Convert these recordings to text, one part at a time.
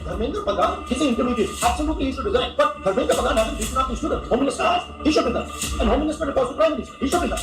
Dharmendra Pradhan, he's an intermediate. Absolutely, he should resign. But Dharmendra Pradhan hasn't beaten up the student. Home Minister has. He should resign. And Home Minister reports to Prime Minister. He should resign.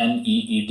NEET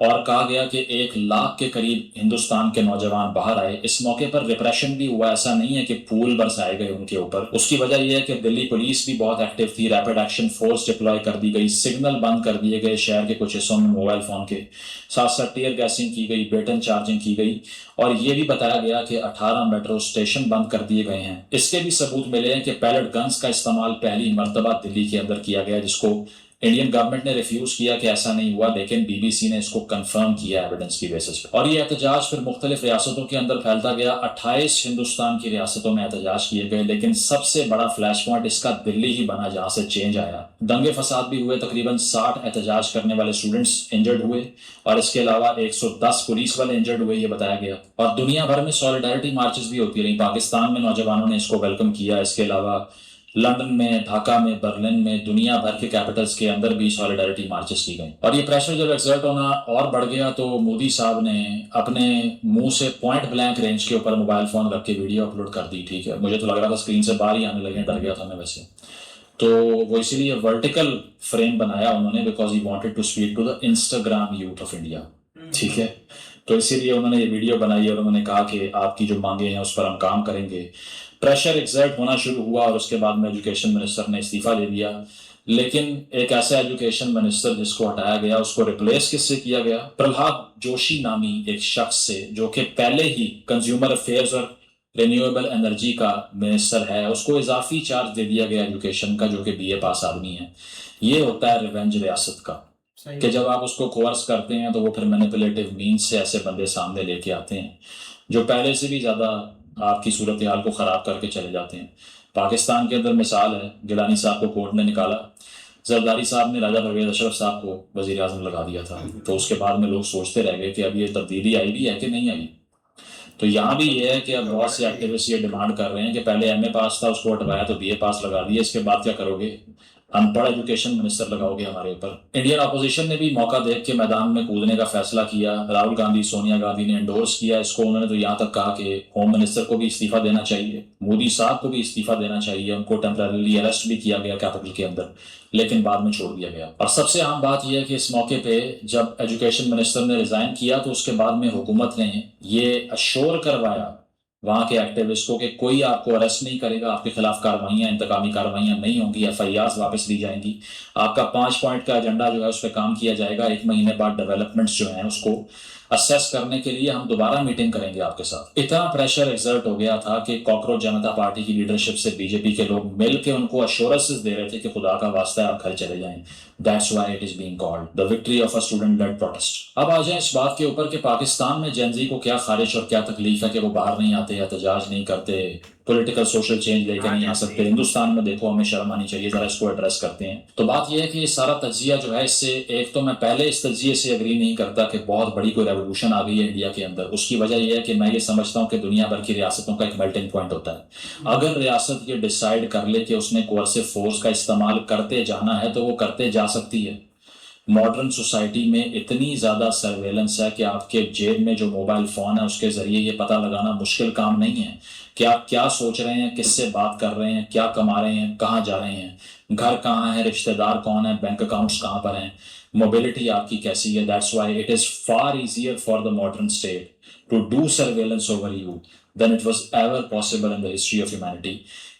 اور کہا گیا کہ 1 لاکھ کے قریب ہندوستان کے نوجوان باہر آئے. اس موقع پر ریپریشن بھی ہوا, ایسا نہیں ہے کہ پھول برسائے گئے ان کے اوپر. اس کی وجہ یہ ہے کہ دلی پولیس بھی بہت ایکٹیو تھی, ریپڈ ایکشن فورس ڈپلوائے کر دی گئی, سگنل بند کر دیے گئے شہر کے کچھ حصوں میں موبائل فون کے, ساتھ ساتھ ٹیئر گیسنگ کی گئی, بیٹن چارجنگ کی گئی, اور یہ بھی بتایا گیا کہ 18 میٹرو اسٹیشن بند کر دیے گئے ہیں. اس کے بھی ثبوت ملے ہیں کہ پیلٹ گنز کا استعمال پہلی مرتبہ دلی کے اندر کیا گیا, جس کو انڈین گورنمنٹ نے ریفیوز کیا کہ ایسا نہیں ہوا, لیکن بی بی سی نے اس کو کنفرم کیا ایویڈنس کی بیسس پہ. اور یہ احتجاج پھر مختلف ریاستوں کے اندر پھیلتا گیا. 28 ہندوستان کی ریاستوں میں احتجاج کیے گئے, لیکن سب سے بڑا فلیش پوائنٹ اس کا دلی ہی بنا, جہاں سے چینج آیا. دنگے فساد بھی ہوئے, تقریباً 60 احتجاج کرنے والے اسٹوڈنٹس انجرڈ ہوئے, اور اس کے علاوہ 110 پولیس والے انجرڈ ہوئے, یہ بتایا گیا. اور دنیا بھر میں سولیڈیرٹی مارچز بھی ہوتی رہی. پاکستان میں نوجوانوں نے اس کو ویلکم کیا. اس کے علاوہ لندن میں, ڈھاکہ میں, برلن میں, دنیا بھر کے کیپٹلز کے اندر بھی سولیڈیرٹی مارچز کی گئیں. اور یہ پریشر جب ایکسرٹ ہونا اور بڑھ گیا تو مودی صاحب نے اپنے منہ سے پوائنٹ بلینک رینج کے اوپر موبائل فون رکھ کے ویڈیو اپلوڈ کر دی. ٹھیک ہے, مجھے تو لگ رہا تھا اسکرین سے باہر ہی آنے لگے, ڈر گیا تھا میں ویسے. تو وہ اسی لیے ورٹیکل فریم بنایا انہوں نے, because he wanted to speak to the Instagram youth of India. ٹھیک ہے, تو اسی لیے انہوں نے یہ ویڈیو بنائی اور انہوں نے کہا کہ آپ کی جو مانگیں ہیں اس پر ہم کام کریں گے. پریشر ایکزرٹ ہونا شروع ہوا, اور اس کے بعد میں ایجوکیشن منسٹر نے استعفیٰ لے لیا. لیکن ایک ایسا ایجوکیشن منسٹر جس کو ہٹایا گیا, اس کو ریپلیس کس سے کیا گیا؟ پرہلاد جوشی نامی ایک شخص سے, جو کہ پہلے ہی کنزیومر افیئرز اور رینیویبل انرجی کا منسٹر ہے. اس کو اضافی چارج دے دیا گیا ایجوکیشن کا, جو کہ بی اے پاس آدمی ہے. یہ ہوتا ہے ریونج ریاست کا, کہ جب آپ اس کو کورس کرتے ہیں تو وہ پھر مینیپولیٹو مینز سے ایسے بندے سامنے لے کے آتے ہیں جو پہلے سے بھی زیادہ آپ کی صورتحال کو خراب کر کے چلے جاتے ہیں. پاکستان کے اندر مثال ہے, گیلانی صاحب کو کورٹ نے نکالا, زرداری صاحب نے راجہ پرویز اشرف صاحب کو وزیر اعظم لگا دیا تھا. تو اس کے بعد میں لوگ سوچتے رہ گئے کہ اب یہ تبدیلی آئی بھی ہے کہ نہیں آئی. تو یہاں بھی یہ ہے کہ اب بہت سے ایکٹیوسٹ یہ ڈیمانڈ کر رہے ہیں کہ پہلے ایم اے پاس تھا, اس کو ہٹوایا تو بی اے پاس لگا دیا, اس کے بعد کیا کرو گے؟ ان پڑھ ایجوکیشن منسٹر لگاؤ گے ہمارے اوپر. انڈین اپوزیشن نے بھی موقع دیکھ کے میدان میں کودنے کا فیصلہ کیا. راہل گاندھی, سونیا گاندھی نے انڈورس کیا اس کو. انہوں نے تو یہاں تک کہا کہ ہوم منسٹر کو بھی استعفیٰ دینا چاہیے, مودی صاحب کو بھی استعفیٰ دینا چاہیے. ان کو ٹیمپرریلی اریسٹ بھی کیا گیا کیپٹل کے اندر, لیکن بعد میں چھوڑ دیا گیا. اور سب سے اہم بات یہ ہے کہ اس موقع پہ جب ایجوکیشن منسٹر نے ریزائن کیا تو اس کے بعد میں حکومت نے یہ اشور کروایا وہاں کے ایکٹیوسٹ کو کہ کوئی آپ کو اریسٹ نہیں کرے گا, آپ کے خلاف کارروائیاں, انتقامی کارروائیاں نہیں ہوں گی, ایف آئی آرز واپس لی جائیں گی, آپ کا 5 پوائنٹ کا ایجنڈا جو ہے اس پہ کام کیا جائے گا. 1 مہینے بعد ڈیولپمنٹس جو ہیں اس کو اسیس کرنے کے لیے ہم دوبارہ میٹنگ کریں گے آپ کے ساتھ. اتنا پریشر ایکسرٹ ہو گیا تھا کہ کاکروچ جنتا پارٹی کی لیڈرشپ سے بی جے پی کے لوگ مل کے ان کو ایشورنسز دے رہے تھے کہ خدا کا واسطہ ہے آپ گھر چلے جائیں. That's why it is being called the victory of a student-led protest. اب آ جائیں اس بات کے اوپر کہ پاکستان میں جین زی کو کیا خارش اور کیا تکلیف ہے کہ وہ باہر نہیں آتے, احتجاج نہیں کرتے, پولیٹیکل سوشل چینج لے کے نہیں آ سکتے. ہندوستان میں دیکھو ہمیں شرم آنی چاہیے, ذرا اس کو ایڈریس کرتے ہیں. تو بات یہ ہے کہ یہ سارا تجزیہ جو ہے, اس سے ایک تو میں پہلے اس تجزیے سے اگری نہیں کرتا کہ بہت بڑی کوئی ریولوشن آ گئی ہے انڈیا کے اندر. اس کی وجہ یہ ہے کہ میں یہ سمجھتا ہوں کہ دنیا بھر کی ریاستوں کا ایک میلٹنگ پوائنٹ ہوتا ہے. اگر ریاست یہ ڈیسائیڈ کر لے کہ اس نے کوئرسو فورس کا استعمال کرتے جانا ہے تو وہ کرتے جا سکتی ہے. ماڈرن سوسائٹی میں اتنی زیادہ سرویلنس ہے کہ آپ کے جیب میں جو موبائل فون ہے اس کے ذریعے یہ پتہ لگانا مشکل کام نہیں ہے کہ آپ کیا سوچ رہے ہیں, کس سے بات کر رہے ہیں, کیا کما رہے ہیں, کہاں جا رہے ہیں, گھر کہاں ہے, رشتہ دار کون ہیں, بینک اکاؤنٹس کہاں پر ہیں, موبلٹی آپ کی کیسی ہے. That's why it is far easier for the modern state to do surveillance over you than it was ever possible in the history of humanity.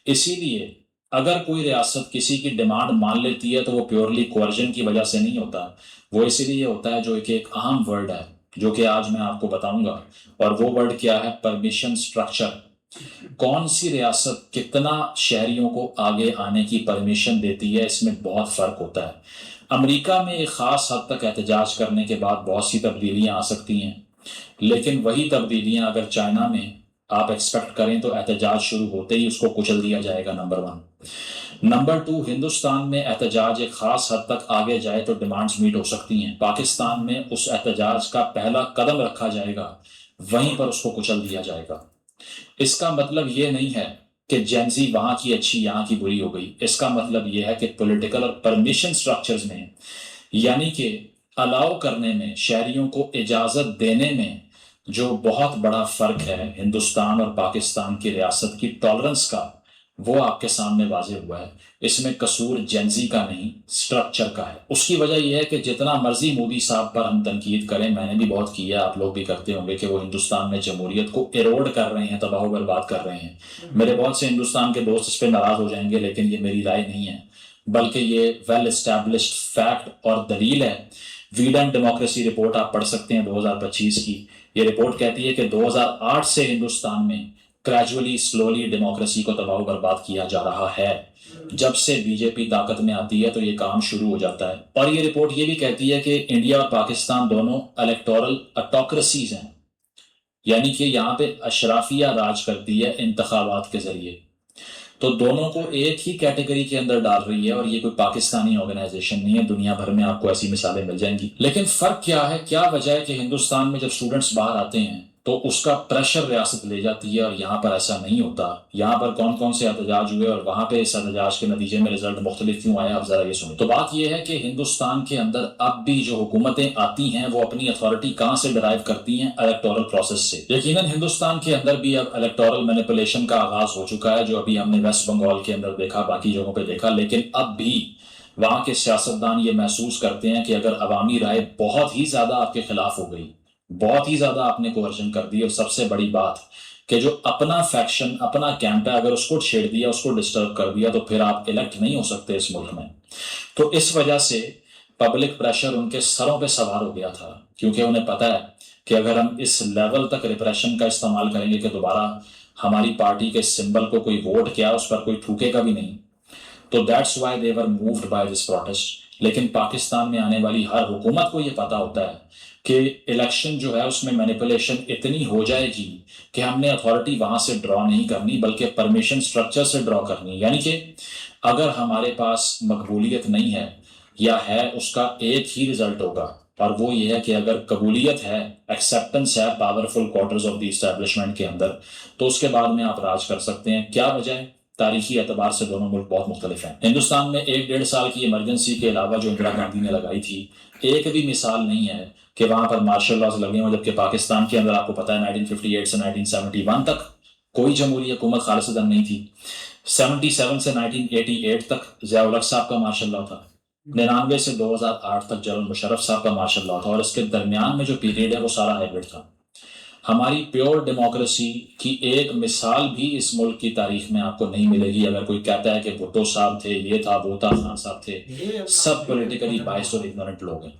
اسی لیے اگر کوئی ریاست کسی کی ڈیمانڈ مان لیتی ہے تو وہ پیورلی کوئرجن کی وجہ سے نہیں ہوتا, وہ اسی لیے ہوتا ہے جو ایک اہم ورڈ ہے جو کہ آج میں آپ کو بتاؤں گا. اور وہ ورڈ کیا ہے؟ Permission structure. کون سی ریاست کتنا شہریوں کو آگے آنے کی پرمیشن دیتی ہے, اس میں بہت فرق ہوتا ہے. امریکہ میں ایک خاص حد تک احتجاج کرنے کے بعد بہت سی تبدیلیاں آ سکتی ہیں, لیکن وہی تبدیلیاں اگر چائنا میں آپ ایکسپیکٹ کریں تو احتجاج شروع ہوتے ہی اس کو کچل دیا جائے گا. نمبر 1. نمبر 2, ہندوستان میں احتجاج ایک خاص حد تک آگے جائے تو ڈیمانڈز میٹ ہو سکتی ہیں. پاکستان میں اس احتجاج کا پہلا قدم رکھا جائے گا, وہیں پر اس کو کچل دیا جائے گا. اس کا مطلب یہ نہیں ہے کہ جین زی وہاں کی اچھی یہاں کی بری ہو گئی. اس کا مطلب یہ ہے کہ پولیٹیکل اور پرمیشن سٹرکچرز میں, یعنی کہ الاؤ کرنے میں, شہریوں کو اجازت دینے میں جو بہت بڑا فرق ہے ہندوستان اور پاکستان کی ریاست کی ٹالرنس کا, وہ آپ کے سامنے واضح ہوا ہے. اس میں قصور جینزی کا نہیں سٹرکچر کا ہے. اس کی وجہ یہ ہے کہ جتنا مرضی مودی صاحب پر ہم تنقید کریں, میں نے بھی بہت کی ہے, آپ لوگ بھی کرتے ہوں گے, کہ وہ ہندوستان میں جمہوریت کو ایروڈ کر رہے ہیں, تباہ و برباد کر رہے ہیں. میرے بہت سے ہندوستان کے دوست اس پہ ناراض ہو جائیں گے, لیکن یہ میری رائے نہیں ہے, بلکہ یہ ویل اسٹیبلشڈ فیکٹ اور دلیل ہے. ویڈن ڈیموکریسی رپورٹ آپ پڑھ سکتے ہیں 2025 کی. یہ رپورٹ کہتی ہے کہ 2008 سے ہندوستان میں گریجولی سلولی ڈیموکریسی کو تباہ و برباد کیا جا رہا ہے. جب سے بی جے پی طاقت میں آتی ہے تو یہ کام شروع ہو جاتا ہے. اور یہ رپورٹ یہ بھی کہتی ہے کہ انڈیا اور پاکستان دونوں الیکٹورل اٹوکریسیز ہیں, یعنی کہ یہاں پہ اشرافیہ راج کرتی ہے انتخابات کے ذریعے. تو دونوں کو ایک ہی کیٹیگری کے اندر ڈال رہی ہے, اور یہ کوئی پاکستانی آرگنائزیشن نہیں ہے, دنیا بھر میں آپ کو ایسی مثالیں مل جائیں گی. لیکن فرق کیا ہے, کیا وجہ ہے کہ ہندوستان میں جب اسٹوڈنٹس باہر آتے ہیں تو اس کا پریشر ریاست لے جاتی ہے, اور یہاں پر ایسا نہیں ہوتا. یہاں پر کون کون سے احتجاج ہوئے اور وہاں پہ اس احتجاج کے نتیجے میں رزلٹ مختلف کیوں آیا, آپ ذرا یہ سنیں. تو بات یہ ہے کہ ہندوستان کے اندر اب بھی جو حکومتیں آتی ہیں وہ اپنی اتھارٹی کہاں سے ڈرائیو کرتی ہیں, الیکٹورل پروسیس سے. یقیناً ہندوستان کے اندر بھی اب الیکٹورل مینیپولیشن کا آغاز ہو چکا ہے, جو ابھی ہم نے ویسٹ بنگال کے اندر دیکھا, باقی جگہوں پہ دیکھا. لیکن اب بھی وہاں کے سیاستدان یہ محسوس کرتے ہیں کہ اگر عوامی رائے بہت ہی زیادہ آپ کے خلاف ہو گئی, بہت ہی زیادہ آپ نے کوورژن کر دی, اور سب سے بڑی بات کہ جو اپنا فیکشن اپنا کیمپ ہے اگر اس کو چھیڑ دیا, اس کو ڈسٹرب کر دیا, تو پھر آپ الیکٹ نہیں ہو سکتے اس ملک میں. تو اس وجہ سے پبلک پریشر ان کے سروں پہ سوار ہو گیا تھا, کیونکہ انہیں پتا ہے کہ اگر ہم اس لیول تک ریپریشن کا استعمال کریں گے کہ دوبارہ ہماری پارٹی کے سمبل کو کوئی ووٹ کیا اس پر کوئی ٹھوکے گا بھی نہیں. تو that's why they were moved by this protest. لیکن پاکستان میں آنے والی ہر حکومت کو یہ پتا ہوتا ہے کہ الیکشن جو ہے اس میں مینیپولیشن اتنی ہو جائے گی کہ ہم نے اتھارٹی وہاں سے ڈرا نہیں کرنی, بلکہ پرمیشن سٹرکچر سے ڈرا کرنی. یعنی کہ اگر ہمارے پاس مقبولیت نہیں ہے یا ہے, اس کا ایک ہی رزلٹ ہوگا, اور وہ یہ ہے کہ اگر قبولیت ہے, ایکسیپٹنس ہے powerful quarters of the establishment کے اندر, تو اس کے بعد میں آپ راج کر سکتے ہیں. کیا وجہ ہے؟ تاریخی اعتبار سے دونوں ملک بہت مختلف ہیں. ہندوستان میں 1-1.5 سال کی ایمرجنسی کے علاوہ جو اندرا گاندھی نے لگائی تھی, ایک بھی مثال نہیں ہے کہ وہاں پر مارشل لاز لگے ہوں, جبکہ پاکستان کے اندر آپ کو پتا ہے 1958 سے 1971 تک کوئی جمہوری حکومت خالصتاً نہیں تھی. 77 سے 1988 تک ضیاء الحق صاحب کا مارشل لا تھا. 99 سے 2008 تک جنرل مشرف صاحب کا مارشل لا تھا, اور اس کے درمیان میں جو پیریڈ ہے وہ سارا ہائبرڈ تھا. ہماری پیور ڈیموکریسی کی ایک مثال بھی اس ملک کی تاریخ میں آپ کو نہیں ملے گی. اگر کوئی کہتا ہے کہ بھٹو صاحب تھے, یہ تھا, وہ تھا, خان صاحب تھے, سب پولیٹیکلی بائس اور اگنورنٹ لوگ ہیں.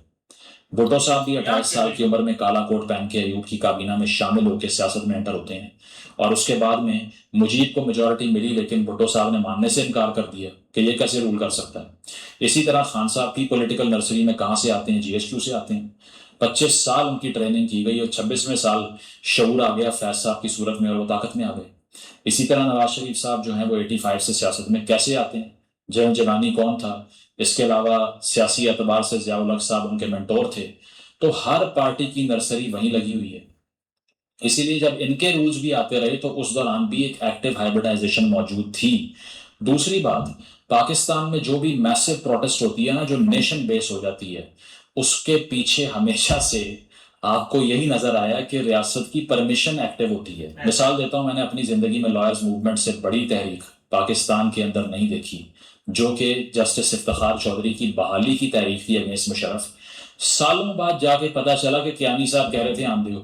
بھٹو صاحب بھی 28 سال کی عمر میں کالا کوٹ پہن کے ایوب کی کابینہ میں شامل ہو کے سیاست میں انٹر ہوتے ہیں, اور اس کے بعد میں مجیب کو میجورٹی ملی, لیکن بھٹو صاحب نے ماننے سے انکار کر دیا کہ یہ کیسے رول کر سکتا ہے. اسی طرح خان صاحب کی پولیٹیکل نرسری میں کہاں سے آتے ہیں؟ جی ایس کیو سے آتے ہیں. 25 سال ان کی ٹریننگ کی گئی, اور 26ویں سال شعور آ گیا فیض صاحب کی صورت میں, اور وہ طاقت میں آ گئے. اسی طرح نواز شریف صاحب جو ہیں وہ 85 سے سیاست میں کیسے آتے ہیں؟ جن جلانی کون تھا؟ اس کے علاوہ سیاسی اعتبار سے ضیاء الحق صاحب ان کے مینٹور تھے. تو ہر پارٹی کی نرسری وہیں لگی ہوئی ہے. اسی لیے جب ان کے رولز بھی آتے رہے تو اس دوران بھی ایک ایکٹیو ہائبرڈائزیشن موجود تھی. دوسری بات, پاکستان میں جو بھی میسو پروٹیسٹ ہوتی ہے نا, جو نیشن بیس ہو جاتی ہے, اس کے پیچھے ہمیشہ سے آپ کو یہی نظر آیا کہ ریاست کی پرمیشن ایکٹیو ہوتی ہے. مثال دیتا ہوں, میں نے اپنی زندگی میں لائرز موومنٹ سے بڑی تحریک پاکستان کے اندر نہیں دیکھی, جو کہ جسٹس افتخار چودھری کی بحالی کی تحریک تھی اگینسٹ مشرف. سالوں بعد جا کے پتا چلا کہ کیانی صاحب کہہ رہے تھے آندے ہو.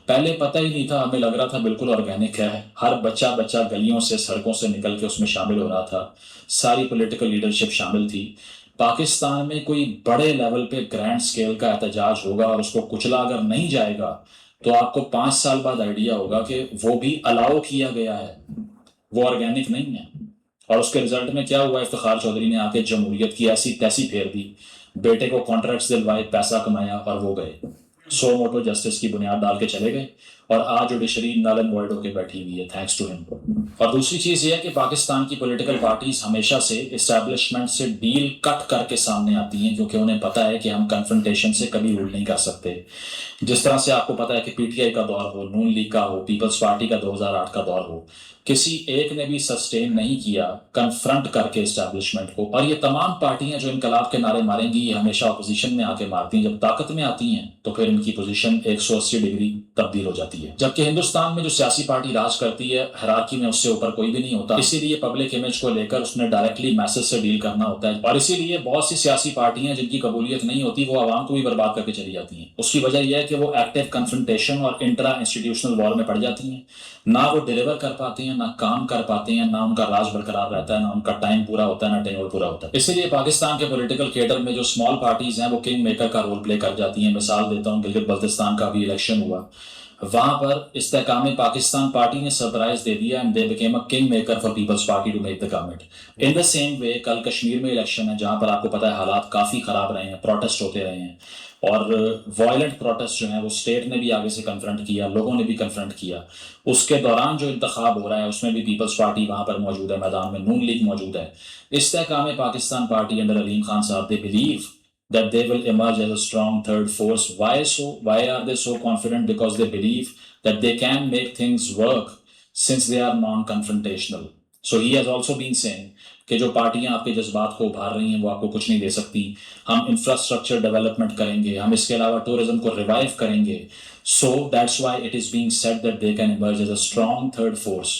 پہلے پتہ ہی نہیں تھا, ہمیں لگ رہا تھا بالکل آرگینک ہے. ہر بچہ گلیوں سے سڑکوں سے نکل کے اس میں شامل ہو رہا تھا, ساری پولیٹیکل لیڈرشپ شامل تھی. پاکستان میں کوئی بڑے لیول پہ گرینڈ سکیل کا احتجاج ہوگا اور اس کو کچلا اگر نہیں جائے گا تو آپ کو 5 سال بعد آئیڈیا ہوگا کہ وہ بھی الاؤ کیا گیا ہے, وہ آرگینک نہیں ہے. اور اس کے رزلٹ میں کیا ہوا؟ افتخار چودھری نے آ کے جمہوریت کی ایسی تیسی پھیر دی, بیٹے کو کانٹریکٹس دلوائے, پیسہ کمایا, اور وہ گئے. سو موٹو جسٹس کی بنیاد ڈال کے چلے گئے, اور آج جوڈیشری نل اینڈ وائڈ ہو کے بیٹھی ہوئی ہے, تھینکس ٹو ہم. اور دوسری چیز یہ ہے کہ پاکستان کی پولیٹیکل پارٹیز ہمیشہ سے اسٹیبلشمنٹ سے ڈیل کٹ کر کے سامنے آتی ہیں, کیونکہ انہیں پتا ہے کہ ہم کنفرنٹیشن سے کبھی رول نہیں کر سکتے. جس طرح سے آپ کو پتا ہے کہ پی ٹی آئی کا دور ہو, نون لیگ کا ہو, پیپلز پارٹی کا 2008 کا دور ہو, کسی ایک نے بھی سسٹین نہیں کیا کنفرنٹ کر کے اسٹیبلشمنٹ کو. اور یہ تمام پارٹیاں جو انقلاب کے نعرے ماریں گی, یہ ہمیشہ اپوزیشن میں آ کے مارتی ہیں. جب طاقت میں آتی ہیں تو پھر ان کی پوزیشن 180 ڈگری تبدیل ہو جاتی ہے. ہوتی ہے. جبکہ ہندوستان میں جو سیاسی پارٹی راج کرتی ہے ہیرارکی میں اس سے اوپر کوئی بھی نہیں ہوتا, اسی لیے پبلک امیج کو لے کر اس نے ڈائریکٹلی میسج سے ڈیل کرنا ہوتا ہے, اور اسی لیے بہت سی سیاسی پارٹیاں جن کی قبولیت نہیں ہوتی وہ عوام کو بھی برباد کر کے چلی جاتی ہیں. اس کی وجہ یہ ہے کہ وہ ایکٹیو کنفرنٹیشن اور انٹرا انسٹیٹیوشنل وار میں پڑ جاتی ہیں, نہ وہ ڈیلیور کر پاتے ہیں, نہ کام کر پاتے ہیں, نہ ان کا راج برقرار رہتا ہے, نہ ان کا ٹائم پورا ہوتا ہے, نہ ٹینور پورا ہوتا ہے. اسی لیے پاکستان کے پولیٹیکل کیڈر میں جو اسمال پارٹیز ہیں وہ کنگ میکر کا رول پلے کر جاتی ہیں. مثال دیتا ہوں, گلگت بلتستان کا بھی الیکشن ہوا, وہاں پر استحکام پاکستان پارٹی نے سرپرائز دے دیا and they became a king maker for Peoples Party to make the government. In the same way کل کشمیر میں الیکشن ہے جہاں پر آپ کو پتہ ہے حالات کافی خراب رہے ہیں, پروٹیسٹ ہوتے رہے ہیں, اور وائلنٹ پروٹیسٹ جو ہیں وہ اسٹیٹ نے بھی آگے سے کنفرنٹ کیا, لوگوں نے بھی کنفرنٹ کیا. اس کے دوران جو انتخاب ہو رہا ہے اس میں بھی پیپلز پارٹی وہاں پر موجود ہے, میدان میں نون لیگ موجود ہے. استحکام پاکستان پارٹی انڈر علیم خان صاحب, they believe that they will emerge as a strong third force. Why are they so confident? Because they believe that they can make things work since they are non-confrontational. So he has also been saying کہ جو پارٹیاں آپ کے جذبات کو ابھار رہی ہیں وہ آپ کو کچھ نہیں دے سکتی. ہم انفراسٹرکچر ڈیولپمنٹ کریں گے, ہم اس کے علاوہ ٹورزم کو ریوائیو کریں گے. So that's why it is being said that they can emerge as a strong third force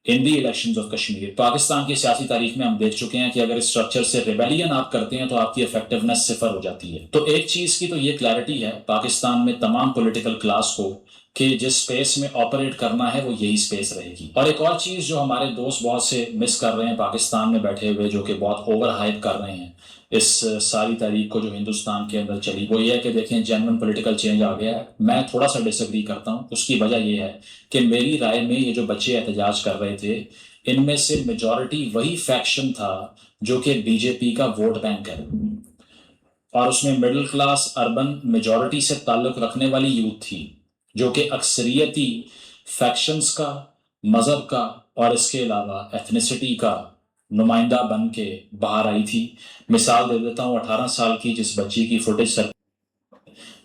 in the elections of Kashmir. Pakistan کی سیاسی تاریخ میں ہم دیکھ چکے ہیں کہ اگر اس اسٹرکچر سے ریبیلین آپ کرتے ہیں تو آپ کی افیکٹونیس صفر ہو جاتی ہے. تو ایک چیز کی تو یہ کلیئرٹی ہے پاکستان میں تمام پولیٹیکل کلاس کو کہ جس سپیس میں آپریٹ کرنا ہے وہ یہی سپیس رہے گی. اور ایک اور چیز جو ہمارے دوست بہت سے مس کر رہے ہیں پاکستان میں بیٹھے ہوئے, جو کہ بہت اوور ہائپ کر رہے ہیں اس ساری تاریخ کو جو ہندوستان کے اندر چلی, وہ یہ ہے کہ دیکھیں جینوئن پولیٹیکل چینج آ گیا ہے. میں تھوڑا سا ڈس ایگری کرتا ہوں. اس کی وجہ یہ ہے کہ میری رائے میں یہ جو بچے احتجاج کر رہے تھے ان میں سے میجورٹی وہی فیکشن تھا جو کہ بی جے پی کا ووٹ بینک ہے, اور اس میں مڈل کلاس اربن میجورٹی سے تعلق رکھنے والی یوتھ تھی جو کہ اکثریتی فیکشنز کا, مذہب کا اور اس کے علاوہ ایتھنیسٹی کا نمائندہ بن کے باہر آئی تھی. مثال دے دیتا ہوں, 18 سال کی جس بچی کی فوٹیج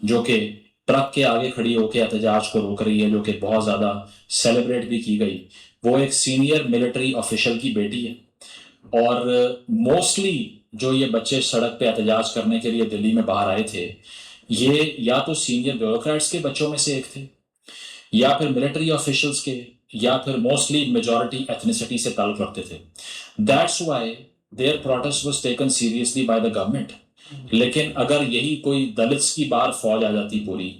جو کہ ٹرک کے آگے کھڑی ہو کے احتجاج کو روک رہی ہے, جو کہ بہت زیادہ سیلیبریٹ بھی کی گئی, وہ ایک سینئر ملٹری آفیشل کی بیٹی ہے. اور موسٹلی جو یہ بچے سڑک پہ احتجاج کرنے کے لیے دلی میں باہر آئے تھے یہ یا تو سینئر بیوروکریٹس کے بچوں میں سے ایک تھے, یا پھر ملٹری آفیشلز کے, یا پھر موسٹلی میجورٹی ایتھنیسٹی سے تعلق رکھتے تھے. That's why their protest was taken seriously by the government. لیکن اگر یہی کوئی دلتس کی بار فوج آ جاتی, پوری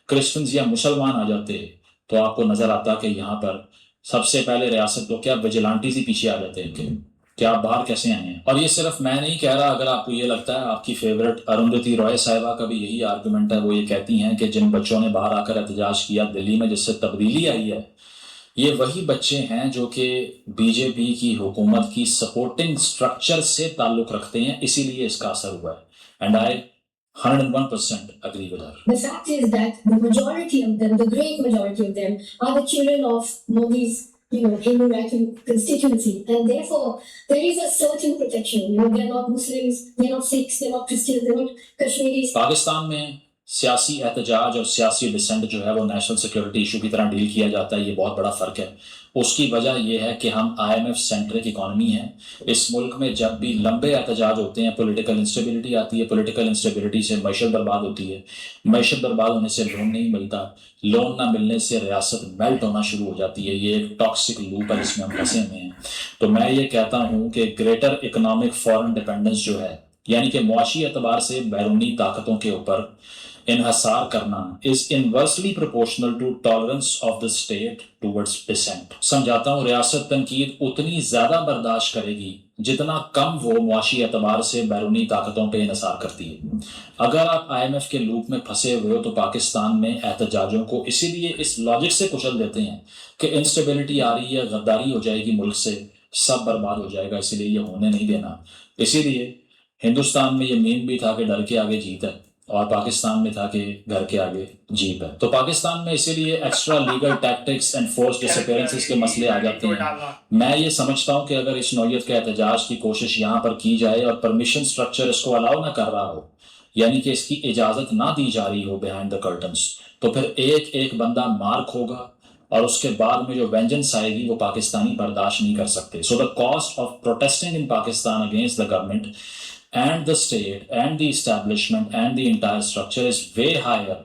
کرسچنز یا مسلمان آ جاتے, تو آپ کو نظر آتا کہ یہاں پر سب سے پہلے ریاست تو کیا ویجیلانٹیز ہی پیچھے آ جاتے ہیں کہ آپ باہر کیسے آئے ہیں. اور یہ صرف میں نہیں کہہ رہا, اگر آپ کو یہ لگتا ہے, آپ کی فیوریٹ ارندھتی رائے صاحبہ کا بھی یہی آرگومنٹ ہے. وہ یہ کہتی ہیں کہ جن بچوں نے باہر آ کر احتجاج کیا دلی میں جس سے تبدیلی آئی ہے, یہ وہی بچے ہیں جو کہ بی جے پی کی حکومت کی سپورٹنگ سٹرکچر سے تعلق رکھتے ہیں, اسی لیے اس کا اثر ہوا ہے. And I 101% agree with her. The fact is that the majority of them, the great majority of them, are the children of Modi's, Hindu constituency, and therefore there is a certain protection. They're not Muslims, they're not Sikhs, they're not Christians, they're not Kashmiris. Pakistan میں سیاسی احتجاج اور سیاسی descent جو ہے وہ national security issue کی طرح ڈیل کیا جاتا ہے. یہ بہت بڑا فرق ہے. اس کی وجہ یہ ہے کہ ہم IMF سینٹرک اکانومی ہیں. اس ملک میں جب بھی لمبے احتجاج ہوتے ہیں پولیٹیکل انسٹیبلٹی آتی ہے, پولیٹیکل انسٹیبلٹی سے معیشت برباد ہوتی ہے, معیشت برباد ہونے سے لون نہیں ملتا, لون نہ ملنے سے ریاست میلٹ ہونا شروع ہو جاتی ہے. یہ ایک ٹاکسک لوپ ہے جس میں ہم پھنسے ہوئے ہیں. تو میں یہ کہتا ہوں کہ گریٹر اکنامک فارن ڈیپینڈنس جو ہے, یعنی کہ معاشی اعتبار سے بیرونی طاقتوں کے اوپر انحصار کرنا is inversely proportional to tolerance of the state towards dissent. سمجھاتا ہوں, ریاست تنقید اتنی زیادہ برداشت کرے گی جتنا کم وہ معاشی اعتبار سے بیرونی طاقتوں پہ انحصار کرتی ہے. اگر آپ IMF کے لوپ میں پھنسے ہوئے ہو تو پاکستان میں احتجاجوں کو اسی لیے اس لاجک سے کچل دیتے ہیں کہ انسٹیبلٹی آ رہی ہے, غداری ہو جائے گی ملک سے, سب برباد ہو جائے گا, اسی لیے یہ ہونے نہیں دینا. اسی لیے ہندوستان میں یہ مین بھی تھا کہ ڈر کے آگے جیت ہے, اور پاکستان میں تھا کہ گھر کے آگے جیپ ہے. تو پاکستان میں اسی لیے extra legal tactics and force disappearances کے مسئلے آ جاتے ہیں. میں یہ سمجھتا ہوں کہ اگر اس نوعیت کے احتجاج کی کوشش یہاں پر کی جائے اور پرمیشن سٹرکچر اس کو الاؤ نہ کر رہا ہو, یعنی کہ اس کی اجازت نہ دی جا رہی ہو بیہائنڈ دا کرٹنس, تو پھر ایک ایک بندہ مارک ہوگا اور اس کے بعد میں جو وینجنس آئے گی وہ پاکستانی برداشت نہیں کر سکتے. So the cost of protesting in Pakistan against the government and the state and the establishment and the entire structure is way higher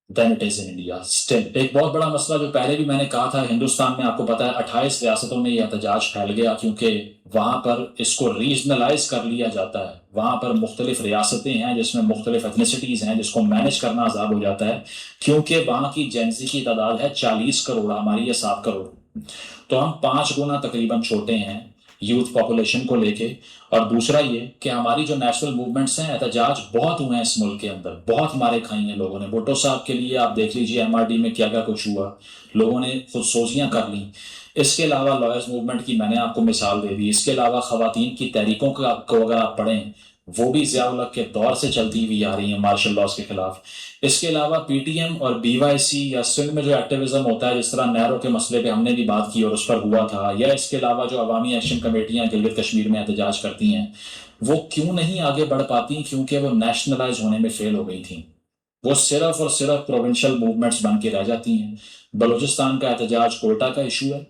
than it is in India. Still, ایک بہت بڑا مسئلہ جو پہلے بھی میں نے کہا تھا، ہندوستان میں آپ کو پتا ہے 28 ریاستوں میں یہ احتجاج پھیل گیا کیونکہ وہاں پر اس کو ریجنلائز کر لیا جاتا ہے. وہاں پر مختلف ریاستیں ہیں جس میں مختلف ایتھنیسٹیز ہیں جس کو مینیج کرنا عذاب ہو جاتا ہے کیونکہ وہاں کی جینزی کی تعداد ہے 40 کروڑ، ہماری ہے 7 کروڑ. تو ہم 5 گنا تقریباً چھوٹے ہیں یوتھ پاپولیشن کو لے کے. اور دوسرا یہ کہ ہماری جو نیشنل موومنٹس ہیں، احتجاج بہت ہوئے ہیں اس ملک کے اندر، بہت مارے کھائی ہیں لوگوں نے. بھٹو صاحب کے لیے آپ دیکھ لیجیے MRD میں کیا کیا کچھ ہوا، لوگوں نے خود سوزیاں کر لیں. اس کے علاوہ لائرز موومنٹ کی میں نے آپ کو مثال دے دی. اس کے علاوہ خواتین کی تحریکوں کو اگر آپ پڑھیں وہ بھی ضیاء الحق کے دور سے چلتی ہوئی آ رہی ہیں مارشل لاز کے خلاف. اس کے علاوہ PTM اور BYC یا سندھ میں جو ایکٹیویزم ہوتا ہے، جس طرح نہروں کے مسئلے پہ ہم نے بھی بات کی اور اس پر ہوا تھا، یا اس کے علاوہ جو عوامی ایکشن کمیٹیاں گلگت کشمیر میں احتجاج کرتی ہیں، وہ کیوں نہیں آگے بڑھ پاتی؟ کیونکہ وہ نیشنلائز ہونے میں فیل ہو گئی تھیں. وہ صرف اور صرف پروونشل موومنٹس بن کے رہ جاتی ہیں. بلوچستان کا احتجاج کوئٹہ کا ایشو ہے،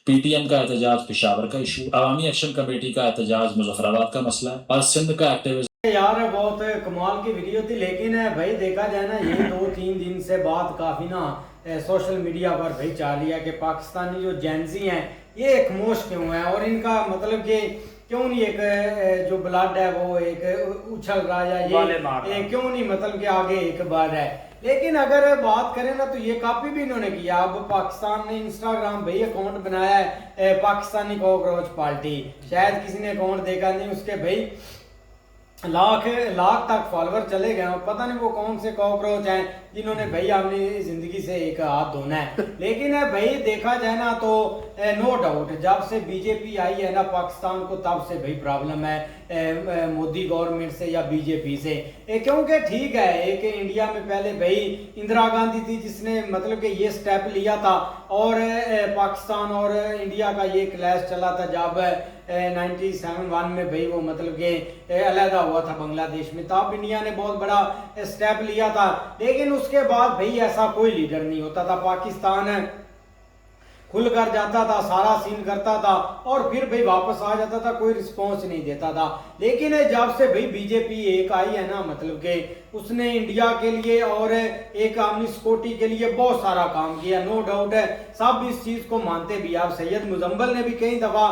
PTM کا احتجاج پشاور کا ایشو، عوامی ایکشن کمیٹی کا احتجاج مظفر آباد کا مسئلہ ہے، اور سندھ کا ایکٹیویزم. یار بہت کمال کی ویڈیو تھی، لیکن بھائی دیکھا جائے نا یہ 2-3 دن سے بات کافی نا سوشل میڈیا پر بھائی چال رہی ہے کہ پاکستانی جو جینزی ہیں یہ خاموش کیوں ہیں، اور ان کا مطلب کہ کیوں نہیں ایک جو بلڈ ہے وہ ایک اچھل رہا ہے، یہ کیوں نہیں مطلب کہ آگے ایک بڑھ رہا ہے. لیکن اگر بات کریں نا تو یہ کافی بھی انہوں نے کیا. اب پاکستان نے انسٹاگرام بھائی اکاؤنٹ بنایا ہے پاکستانی کاکروچ پارٹی، شاید کسی نے اکاؤنٹ دیکھا نہیں، اس کے بھائی لاکھ تک فالوور چلے گئے. پتہ نہیں وہ کون سے کاکروچ ہیں جنہوں نے بھائی اپنی زندگی سے ایک ہاتھ دھونا ہے. لیکن بھائی دیکھا جائے نا تو نو ڈاؤٹ جب سے BJP آئی ہے نا پاکستان کو، تب سے بھائی پرابلم ہے مودی گورنمنٹ سے یا BJP سے. کیونکہ ٹھیک ہے ایک انڈیا میں پہلے بھائی اندرا گاندھی تھی جس نے مطلب کہ یہ سٹیپ لیا تھا، اور پاکستان اور انڈیا کا یہ کلیش چلا تھا جب 97 میں بھائی وہ مطلب کہ علیحدہ ہوا تھا بنگلہ دیش میں، تب انڈیا نے بہت بڑا سٹیپ لیا تھا. لیکن اس کے بعد بھائی ایسا کوئی لیڈر نہیں ہوتا تھا. پاکستان کھل کر جاتا تھا، سارا سین کرتا تھا اور پھر بھئی واپس آ جاتا تھا، کوئی رسپونس نہیں دیتا تھا. لیکن جب سے بھئی BJP ایک آئی ہے نا مطلب کہ اس نے انڈیا کے لیے اور ایک عوامی سیکورٹی کے لیے بہت سارا کام کیا. نو ڈاؤٹ ہے سب اس چیز کو مانتے بھی. اب سید مزمل نے بھی کئی دفعہ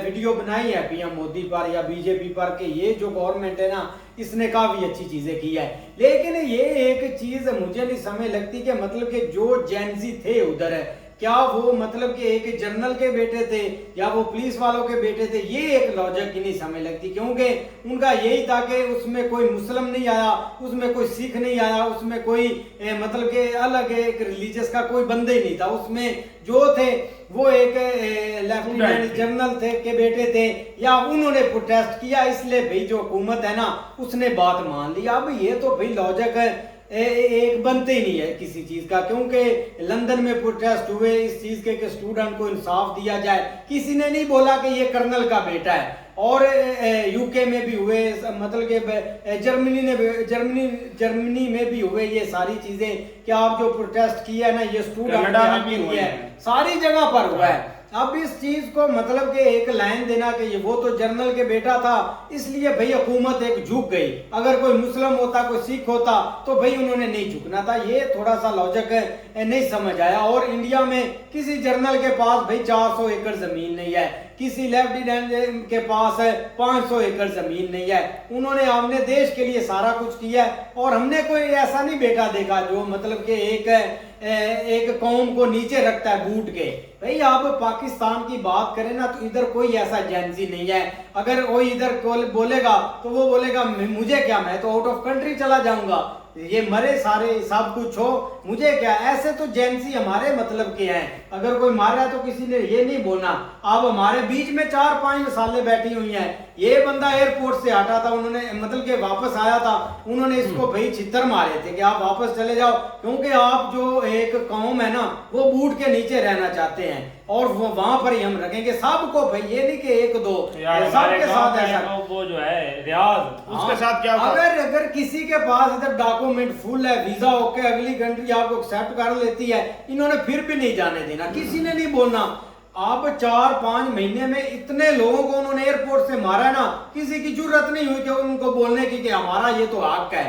ویڈیو بنائی ہے PM مودی پر یا BJP پر کہ یہ جو گورنمنٹ ہے نا اس نے کافی اچھی چیزیں کی ہے. لیکن یہ ایک چیز مجھے نہیں سمجھ لگتی کہ مطلب کہ جو جینزی تھے ادھر کیا وہ مطلب کہ ایک جنرل کے بیٹے تھے یا وہ پولیس والوں کے بیٹے تھے، یہ ایک لاجک کی نہیں سمجھ لگتی. کیونکہ ان کا یہی تھا کہ اس میں کوئی مسلم نہیں آیا، اس میں کوئی سکھ نہیں آیا، اس میں کوئی مطلب کہ الگ ایک ریلیجس کا کوئی بندہ ہی نہیں تھا. اس میں جو تھے وہ ایک لیفٹیننٹ جنرل تھے کے بیٹے تھے، یا انہوں نے پروٹیسٹ کیا اس لیے بھئی جو حکومت ہے نا اس نے بات مان لی. اب یہ تو بھئی لاجک ایک بنتے ہی نہیں ہے کسی چیز کا. کیونکہ لندن میں پروٹیسٹ ہوئے اس چیز کے کہ اسٹوڈنٹ کو انصاف دیا جائے، کسی نے نہیں بولا کہ یہ کرنل کا بیٹا ہے. اور UK میں بھی ہوئے، مطلب کہ جرمنی میں بھی ہوئے یہ ساری چیزیں کہ آپ جو پروٹیسٹ کیا ہے نا یہ اسٹوڈنٹ کے لیے ساری جگہ پر ہوا ہے. اب اس چیز کو مطلب کہ ایک لائن دینا کہ وہ تو جنرل کے بیٹا تھا اس لیے بھئی حکومت ایک جھک گئی، اگر کوئی مسلم ہوتا کوئی سکھ ہوتا تو بھئی انہوں نے نہیں جھکنا تھا. یہ تھوڑا سا لاجک نہیں سمجھ آیا. اور انڈیا میں کسی جنرل کے پاس بھئی 400 ایکڑ زمین نہیں ہے، کسی لیفٹیننٹ کے پاس 500 ایکڑ زمین نہیں ہے. انہوں نے ہم نے دیش کے لیے سارا کچھ کیا ہے، اور ہم نے کوئی ایسا نہیں بیٹا دیکھا جو مطلب کہ ایک قوم کو نیچے رکھتا ہے بوٹ کے. بھئی آپ پاکستان کی بات کریں نا تو ادھر کوئی ایسا جینزی نہیں ہے. اگر کوئی ادھر بولے گا تو وہ بولے گا مجھے کیا، میں تو آؤٹ آف کنٹری چلا جاؤں گا، یہ مرے سارے سب کچھ ہو مجھے کیا. ایسے تو جینزی ہمارے مطلب کے ہیں، اگر کوئی مارا ہے تو کسی نے یہ نہیں بولنا. اب ہمارے بیچ میں 4-5 مثالیں بیٹھی ہوئی ہیں. یہ بندہ ایئرپورٹ سے ہٹا تھا، انہوں نے مطلب کہ واپس آیا تھا، انہوں نے اس کو بھئی چھتر مارے تھے کہ آپ واپس چلے جاؤ، کیونکہ آپ جو ایک قوم ہے نا وہ بوٹ کے نیچے رہنا چاہتے ہیں اور وہاں پر ہی ہم رکھیں گے سب کو. بھئی یہ نہیں کہ ایک دو سب کے ساتھ ایسا. وہ جو ہے ریاض اس کے ساتھ کیا اگر کسی کے پاس ادھر ڈاکومنٹ فل ہے، ویزا اوکے، اگلی کنٹری آپ کو ایکسیپٹ کر لیتی ہے، انہوں نے پھر بھی نہیں جانے دینا، کسی نے نہیں بولنا. آپ 4-5 مہینے میں اتنے لوگوں کو انہوں نے ایئرپورٹ سے مارا ہے نا، کسی کی جرت نہیں ہوئی کہ ان کو بولنے کی کہ ہمارا یہ تو حق ہے.